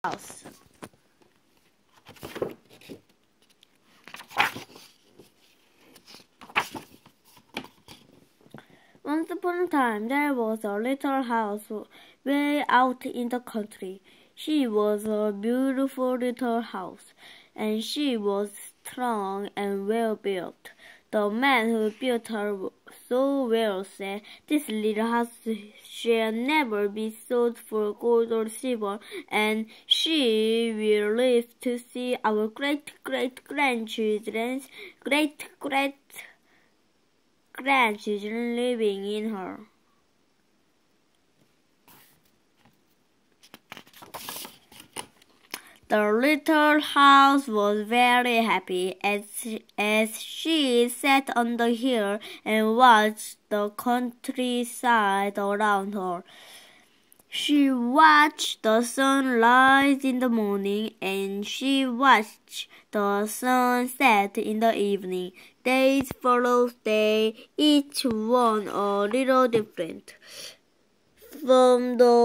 house. Once upon a time, there was a little house way out in the country. She was a beautiful little house, and she was strong and well built. The man who built her so well said, "This little house shall never be sold for gold or silver, and she will live to see our great-great-grandchildren's great-great-grandchildren living in her." The little house was very happy as she sat on the hill and watched the countryside around her. She watched the sun rise in the morning, and she watched the sun set in the evening. Days followed day, each one a little different from the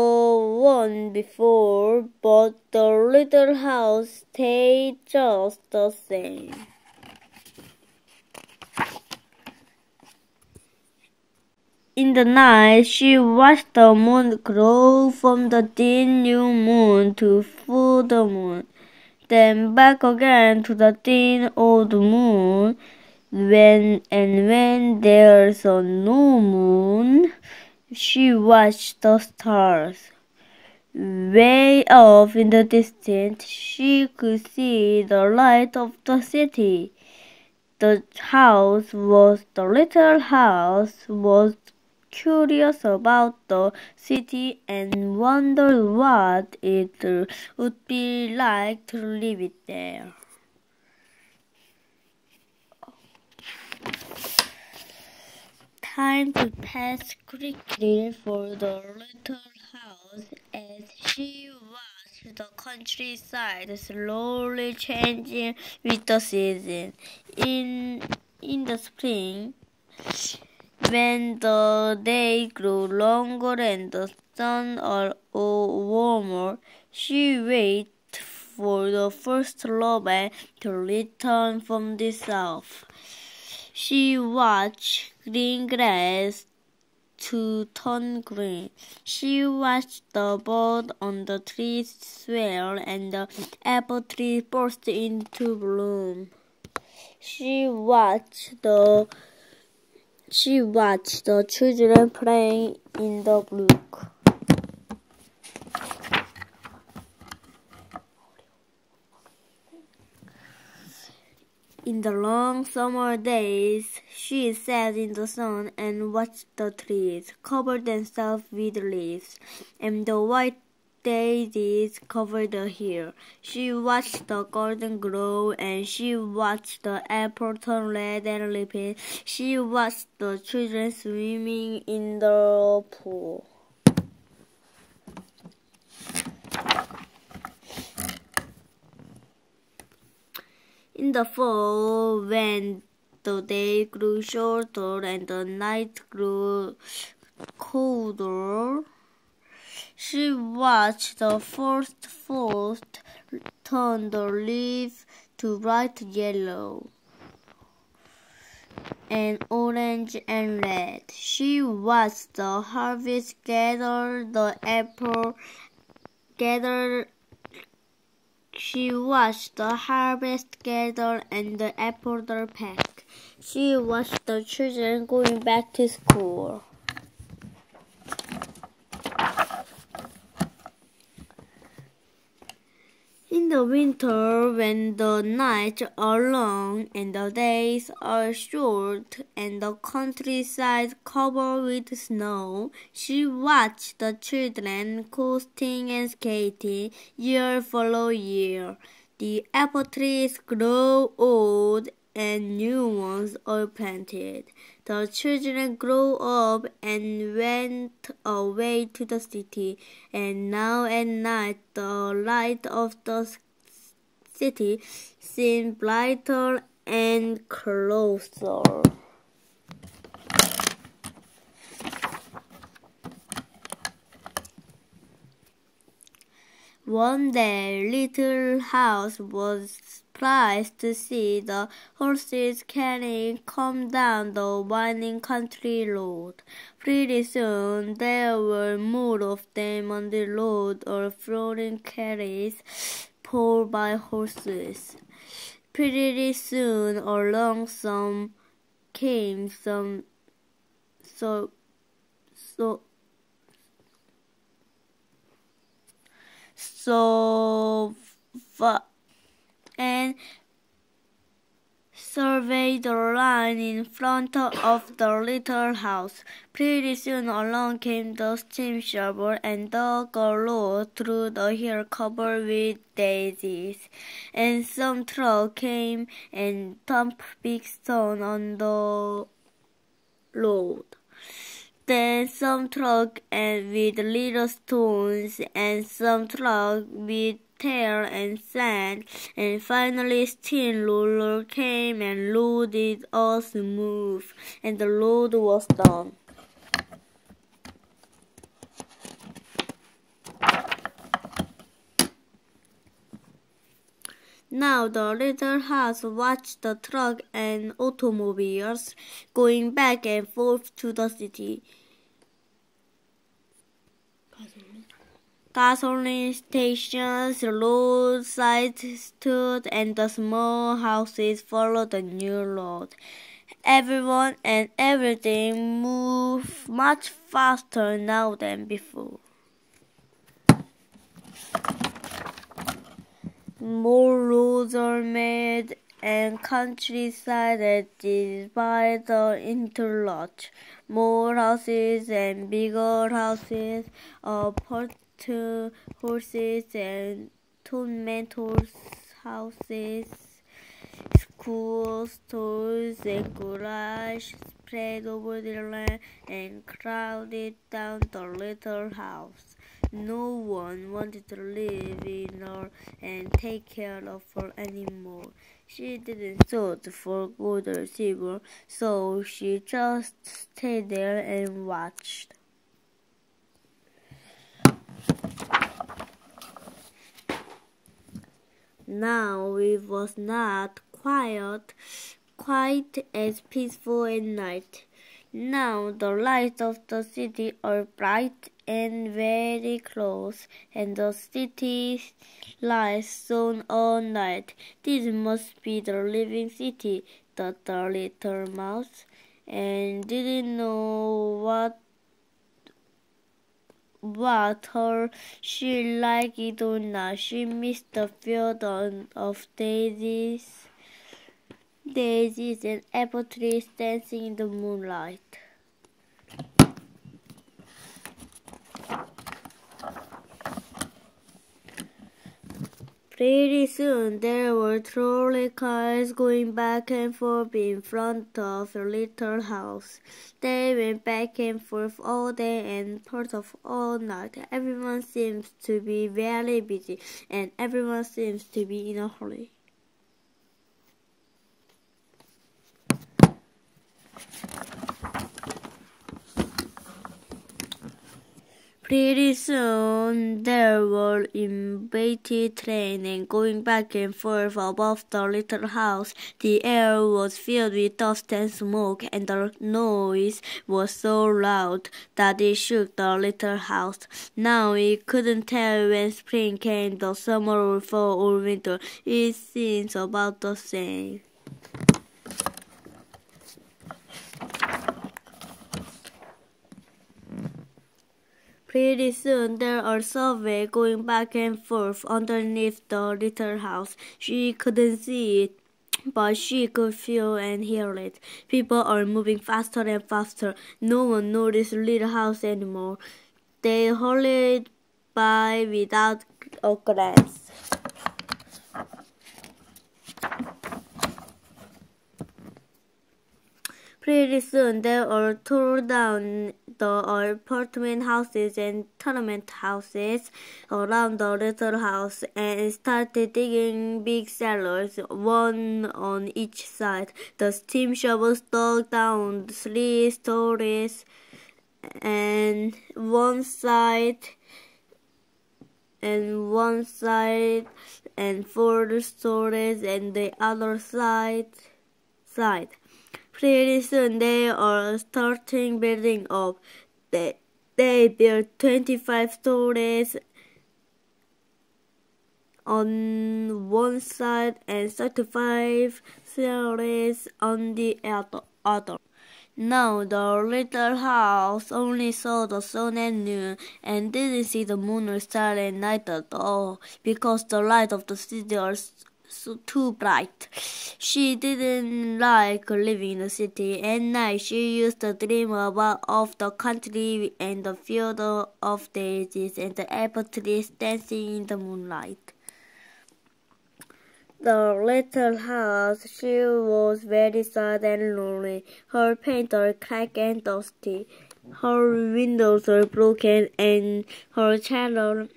one before, but the little house stayed just the same. In the night, she watched the moon grow from the thin new moon to full the moon, then back again to the thin old moon. When there's a new moon, she watched the stars. Way off in the distance, she could see the light of the city. The little house was curious about the city and wondered what it would be like to live there. Time passed quickly for the little house as she watched the countryside slowly changing with the season. In the spring, when the day grew longer and the sun warmer, she waited for the first robin to return from the south. She watched green grass to turn green. She watched the bird on the trees swell and the apple tree burst into bloom. She watched the children playing in the brook. In the long summer days, she sat in the sun and watched the trees cover themselves with leaves, and the white daisies covered the hill. She watched the garden grow, and she watched the apple turn red and leafy. She watched the children swimming in the pool. In the fall, when the day grew shorter and the night grew colder, she watched the first frost turn the leaves to bright yellow and orange and red. She watched the harvest She watched the harvest gather and the apple pack. She watched the children going back to school. In the winter, when the nights are long and the days are short and the countryside covered with snow, she watched the children coasting and skating year follow year. The apple trees grow old and new ones are planted. The children grew up and went away to the city, and now at night the light of the city seemed brighter and closer. One day, Little House was surprised to see the horses carrying come down the winding country road. Pretty soon, there were more of them on the road, all floating carriages pulled by horses. Pretty soon, along came some and surveyed the line in front of the little house. Pretty soon along came the steam shovel and dug a road through the hill covered with daisies. And some truck came and dumped big stone on the road. Then some truck and with little stones, and some truck with tail and sand, and finally steam roller came and loaded us smooth, and the road was done. Now the little house watched the truck and automobiles going back and forth to the city. Gasoline stations, roadsides stood, and the small houses followed the new road. Everyone and everything moved much faster now than before. More roads are made, and countryside edges by the interlock. More houses and bigger houses, horses and tomatoes houses, schools, stores, and garage spread over the land and crowded down the little house. No one wanted to live in her and take care of her anymore. She didn't thought for good or evil, so she just stayed there and watched. Now it was not quite as peaceful at night. Now the lights of the city are bright and very close, and the city lights shone all night. This must be the living city, thought the little mouse, and didn't know what her she liked it or not. She missed the field of daisies and apple trees dancing in the moonlight. Pretty soon there were trolley cars going back and forth in front of the little house. They went back and forth all day and part of all night. Everyone seems to be very busy, and everyone seems to be in a hurry. Pretty soon there were embated trains going back and forth above the little house. The air was filled with dust and smoke, and the noise was so loud that it shook the little house. Now it couldn't tell when spring came, the summer or fall or winter. It seems about the same. Pretty soon there are subways going back and forth underneath the little house. She couldn't see it, but she could feel and hear it. People are moving faster and faster. No one noticed the little house anymore. They hurried by without a glance. Pretty soon they all tore down the apartment houses and tenement houses around the little house and started digging big cellars, one on each side. The steam shovels dug down 3 stories and one side and one side, and 4 stories and the other side. Pretty soon they are starting building up. They built 25 stories on one side and 35 stories on the other. Now the little house only saw the sun and noon and didn't see the moon or star at night at all because the light of the city was too bright. She didn't like living in the city. At night she used to dream of the country and the field of daisies and the apple trees dancing in the moonlight. The little house, she was very sad and lonely. Her paint are cracked and dusty. Her windows are broken and her shadow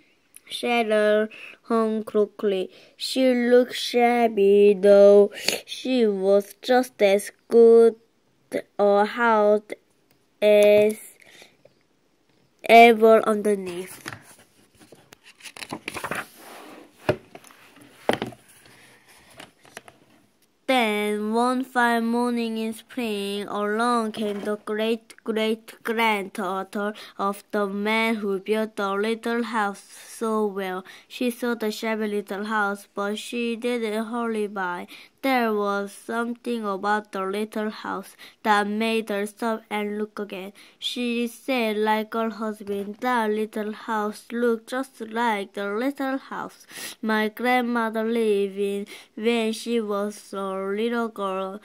hung crooked. She looked shabby, though she was just as good a house as ever underneath. Then, one fine morning in spring, along came the great-great-granddaughter of the man who built the little house so well. She saw the shabby little house, but she didn't hurry by. There was something about the little house that made her stop and look again. She said, like her husband, "That little house looked just like the little house my grandmother lived in when she was a little girl.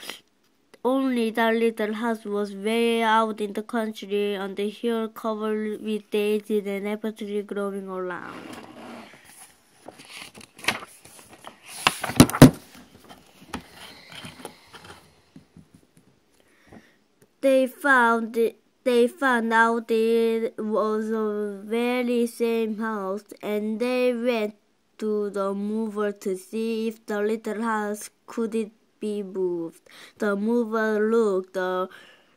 Only that little house was way out in the country on the hill covered with daisies and apple trees growing around." They found out it was the very same house, and they went to the mover to see if the little house could be moved. The mover looked the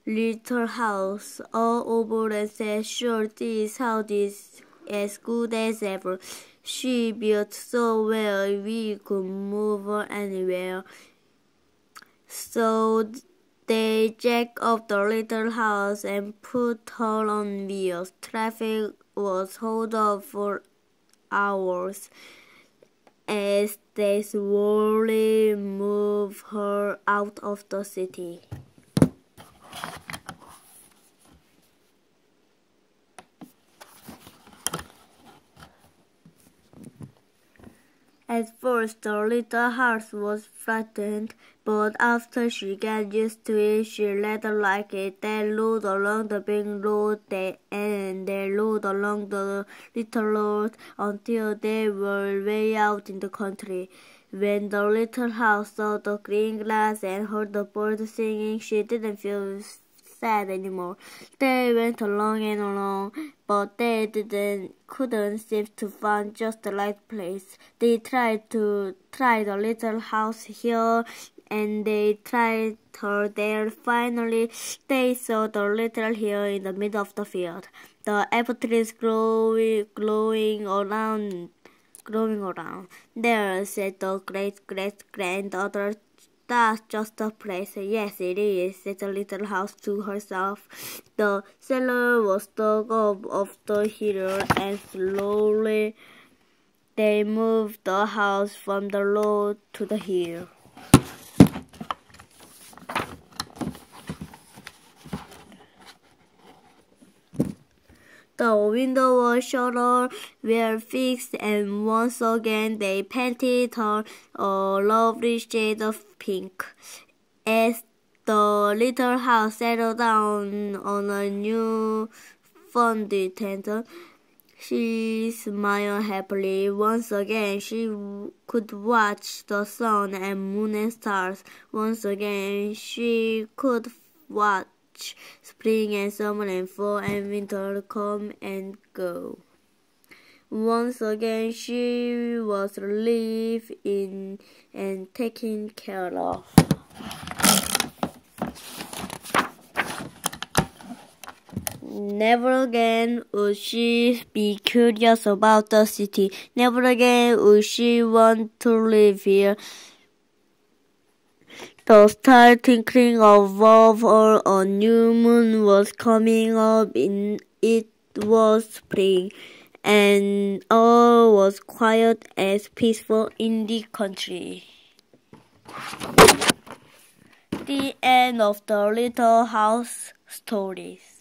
little house all over and said, "Sure, this house is as good as ever. She built so well we could move her anywhere." So they jacked up the little house and put her on wheels. Traffic was held up for hours as they slowly moved her out of the city. At first, the little house was frightened, but after she got used to it, she rather liked it. They rode along the big road and they rode along the little road until they were way out in the country. When the little house saw the green grass and heard the birds singing, she didn't feel sad anymore. They went along and along, but they couldn't seem to find just the right place. They tried the little house here, and they tried her there. Finally, they saw the little hill in the middle of the field. The apple trees growing around. "There," said the great-great-granddaughter. "That's just the place." "Yes, it is," said the little house to herself. The cellar was dug up off the hill, and slowly they moved the house from the road to the hill. The window shutters were fixed, and once again they painted her a lovely shade of pink. As the little house settled down on a new foundation, she smiled happily. Once again she could watch the sun and moon and stars. Once again she could watch spring and summer and fall and winter come and go. Once again she was lived in and taken care of. Never again would she be curious about the city. Never again would she want to live here. The star twinkling above her, a new moon was coming up. It was spring, and all was quiet and peaceful in the country. The end of the Little House Stories.